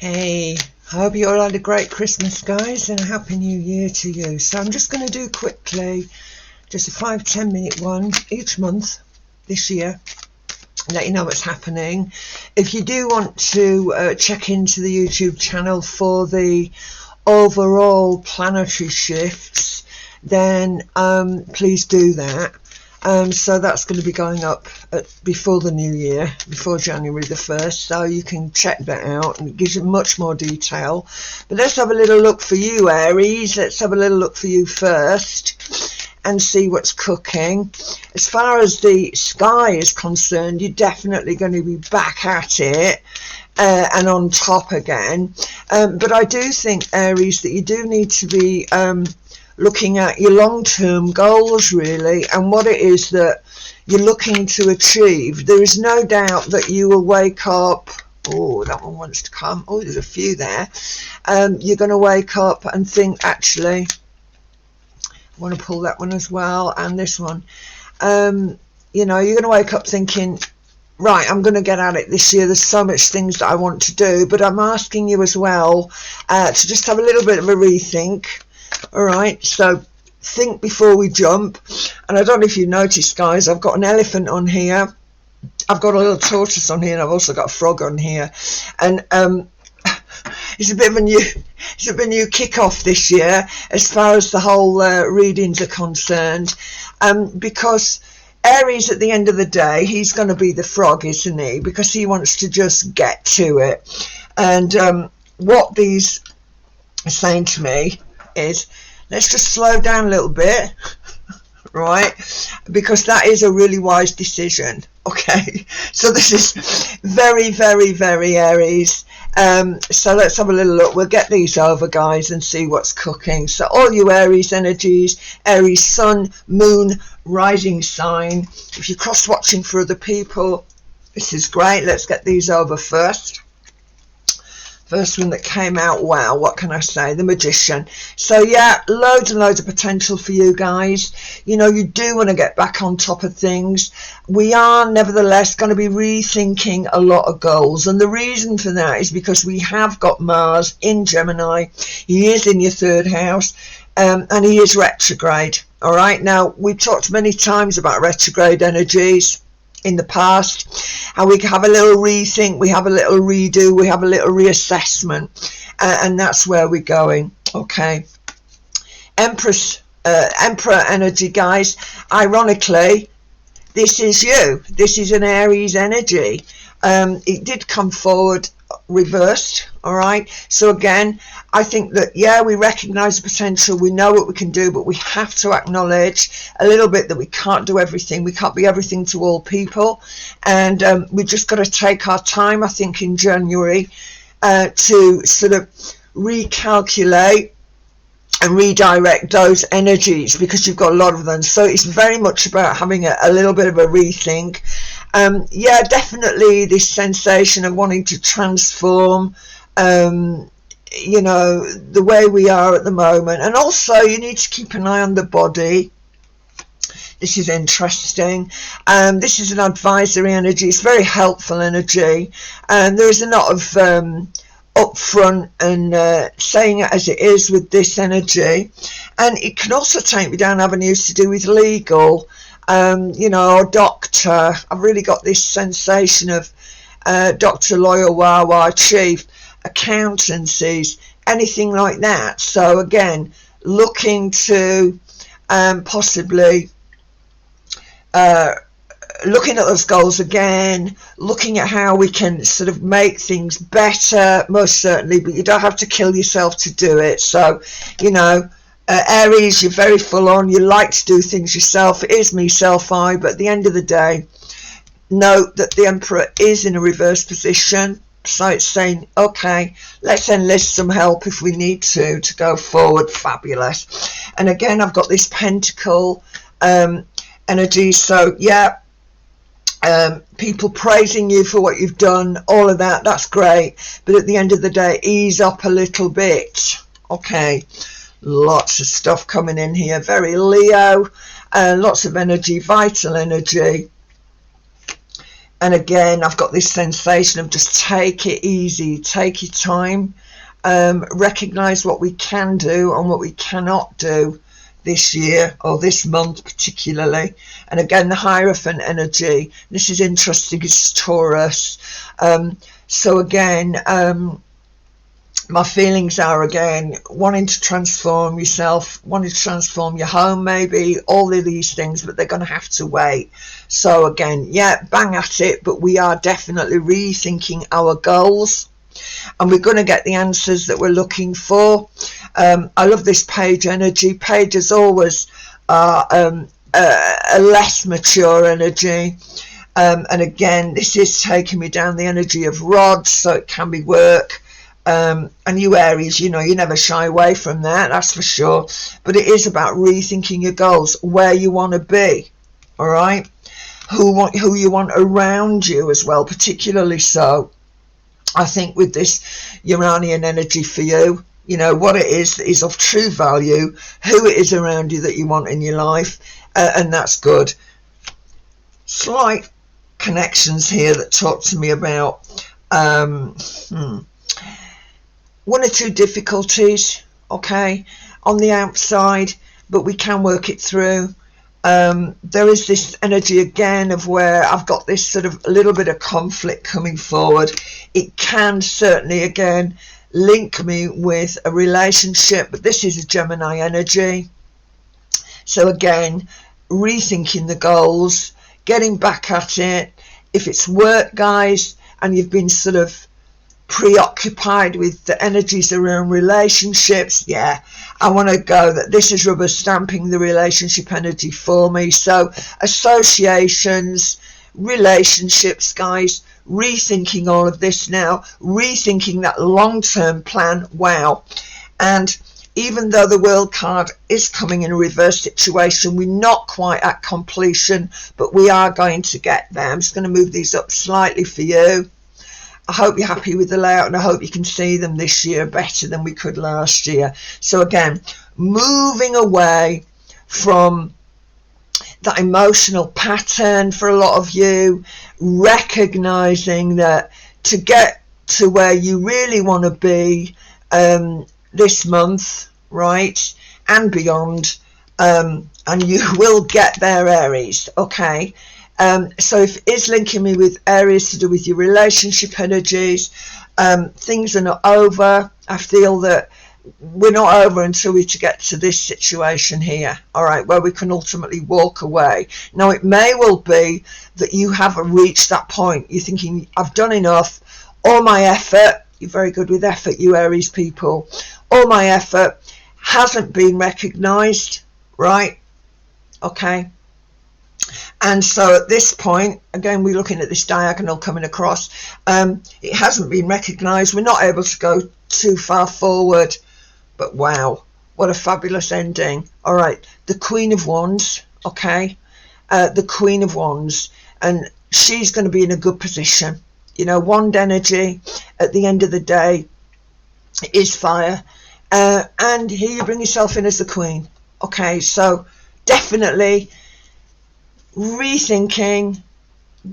Hey, I hope you all had a great Christmas, guys, and a happy new year to you. So I'm just going to do quickly just a 5-10 minute one each month this year, let you know what's happening. If you do want to check into the YouTube channel for the overall planetary shifts, then please do that. So that's going to be going up before the new year, before January the 1st, so you can check that out, and it gives you much more detail. But let's have a little look for you, Aries. Let's have a little look for you first and see what's cooking. As far as the sky is concerned, you're definitely going to be back at it and on top again. But I do think, Aries, that you do need to be looking at your long-term goals, really, and what it is that you're looking to achieve. There is no doubt that you will wake up. Oh, that one wants to come. Oh, there's a few there. You're going to wake up and think, actually, I want to pull that one as well, and this one. You know, you're going to wake up thinking, right, I'm going to get at it this year. There's so much things that I want to do, but I'm asking you as well to just have a little bit of a rethink. All right, so think before we jump. And I don't know if you noticed, guys, I've got an elephant on here, I've got a little tortoise on here, and I've also got a frog on here. And it's a bit of a new kick-off this year as far as the whole readings are concerned, because Aries, at the end of the day, he's going to be the frog, isn't he? Because he wants to just get to it. And what these are saying to me is, let's just slow down a little bit, right? Because that is a really wise decision. Okay, so this is very, very, very Aries. So let's have a little look. We'll get these over, guys, and see what's cooking. So all you Aries energies, Aries sun, moon, rising sign. If you're cross-watching for other people, this is great. Let's get these over first. First one that came out, wow, what can I say? The Magician. So yeah, loads and loads of potential for you guys. You know, you do want to get back on top of things. We are nevertheless going to be rethinking a lot of goals, and the reason for that is because we have got Mars in Gemini. He is in your 3rd house, and he is retrograde. All right, now we've talked many times about retrograde energies in the past, how we have a little rethink, we have a little redo, we have a little reassessment, and that's where we're going. Okay, Emperor energy, guys. Ironically, this is you. This is an Aries energy. It did come forward reversed. All right, so again, I think that, yeah, we recognize the potential, we know what we can do, but we have to acknowledge a little bit that we can't do everything. We can't be everything to all people, and we just got to take our time, I think, in January to sort of recalculate and redirect those energies, because you've got a lot of them. So it's very much about having a little bit of a rethink. Yeah, definitely this sensation of wanting to transform, you know, the way we are at the moment. And also you need to keep an eye on the body. This is interesting. This is an advisory energy. It's very helpful energy, and there is a lot of upfront and saying it as it is with this energy. And it can also take me down avenues to do with legal, you know, or doctor. I've really got this sensation of doctor, lawyer, wah, chief, accountancies, anything like that. So again, looking to possibly looking at those goals again, looking at how we can sort of make things better, most certainly, but you don't have to kill yourself to do it. So, you know, Aries, you're very full on, you like to do things yourself. It is me, self-I, but at the end of the day, note that the Emperor is in a reverse position. So it's saying, okay, let's enlist some help if we need to go forward. Fabulous. And again, I've got this Pentacle energy. So yeah, people praising you for what you've done, all of that, that's great. But at the end of the day, ease up a little bit. Okay, lots of stuff coming in here. Very Leo, lots of energy, vital energy. And again, I've got this sensation of just take it easy, take your time, recognize what we can do and what we cannot do this year or this month particularly. And again, the Hierophant energy, this is interesting, it's Taurus. So again, my feelings are again wanting to transform yourself, wanting to transform your home, maybe all of these things, but they're going to have to wait. So again, yeah, bang at it, but we are definitely rethinking our goals, and we're going to get the answers that we're looking for. I love this page energy. Pages always are a less mature energy. And again, this is taking me down the energy of rods, so it can be work. And you Aries, you know, you never shy away from that, that's for sure. But it is about rethinking your goals, where you want to be, all right? Who you want around you as well, particularly so. I think with this Uranian energy for you, you know, what it is of true value, who it is around you that you want in your life, and that's good. Slight connections here that talk to me about one or two difficulties, okay, on the outside, but we can work it through. There is this energy again of where I've got this sort of a little bit of conflict coming forward. It can certainly again link me with a relationship, but this is a Gemini energy. So again, rethinking the goals, getting back at it. If it's work, guys, and you've been sort of preoccupied with the energies around relationships, yeah, I want to go that this is rubber stamping the relationship energy for me. So associations, relationships, guys, rethinking all of this now, rethinking that long-term plan. Wow. And even though the World card is coming in a reverse situation, we're not quite at completion, but we are going to get there. I'm just going to move these up slightly for you. I hope you're happy with the layout, and I hope you can see them this year better than we could last year. So again, moving away from that emotional pattern for a lot of you, recognizing that to get to where you really want to be this month, right, and beyond, and you will get there, Aries, okay? So if it is linking me with areas to do with your relationship energies, things are not over. I feel that we're not over until we get to this situation here, all right, where we can ultimately walk away. Now, it may well be that you haven't reached that point. You're thinking, I've done enough. All my effort, you're very good with effort, you Aries people, all my effort hasn't been recognized, right? Okay. And so at this point, again, we're looking at this diagonal coming across. It hasn't been recognized. We're not able to go too far forward. But wow, what a fabulous ending. All right, the Queen of Wands, okay? The Queen of Wands. And she's going to be in a good position. You know, wand energy at the end of the day is fire. And here you bring yourself in as the Queen. Okay, so definitely rethinking,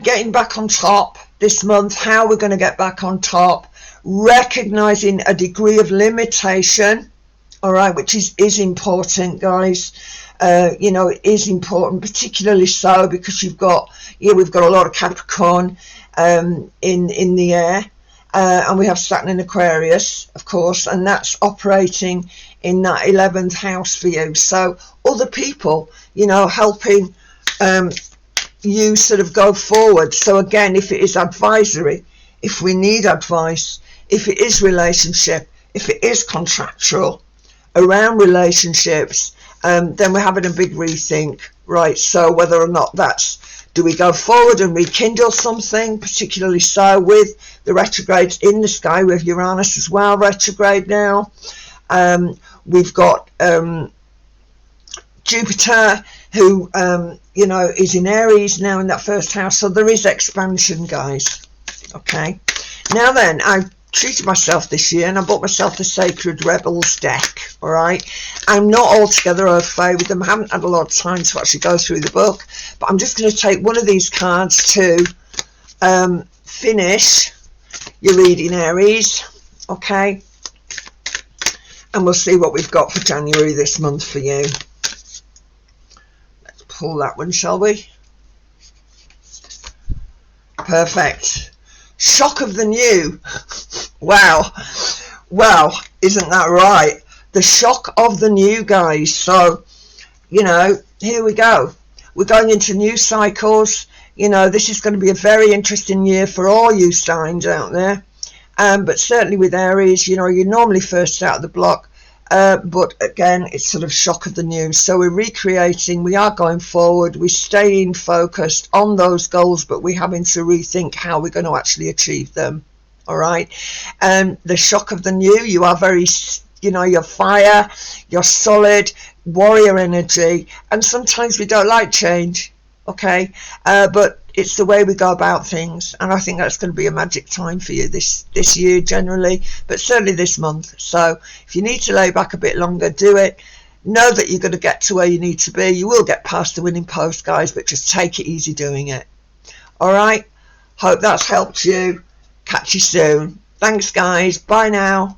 getting back on top this month, how we're going to get back on top, recognizing a degree of limitation, all right, which is important, guys. You know, it is important, particularly so because we've got a lot of Capricorn in the air, and we have Saturn in Aquarius, of course, and that's operating in that 11th house for you. So other people, you know, helping you sort of go forward. So again, if it is advisory, if we need advice, if it is relationship, if it is contractual around relationships, then we're having a big rethink, right? So whether or not that's, do we go forward and rekindle something, particularly so with the retrogrades in the sky, with Uranus as well retrograde now. We've got Jupiter, who you know, is in Aries now in that first house. So there is expansion, guys. Okay, now then, I treated myself this year and I bought myself the Sacred Rebels deck. All right, I'm not altogether au fait with them. I haven't had a lot of time to actually go through the book, but I'm just going to take one of these cards to finish your reading, Aries. Okay, and we'll see what we've got for January this month for you. Let's pull that one, shall we? Perfect. Shock of the new. Wow. Well, isn't that right? The shock of the new, guys. So, you know, here we go. We're going into new cycles. You know, this is going to be a very interesting year for all you signs out there. But certainly with Aries, you know, you're normally first out of the block. But again, it's sort of shock of the new. So we're recreating, we are going forward, we're staying focused on those goals, but we're having to rethink how we're going to actually achieve them. All right. The shock of the new, you are very, you know, you're fire, you're solid, warrior energy. And sometimes we don't like change. Okay. But it's the way we go about things, and I think that's going to be a magic time for you this year generally, but certainly this month. So if you need to lay back a bit longer, do it. Know that you're going to get to where you need to be. You will get past the winning post, guys, but just take it easy doing it. All right, hope that's helped you. Catch you soon. Thanks, guys. Bye now.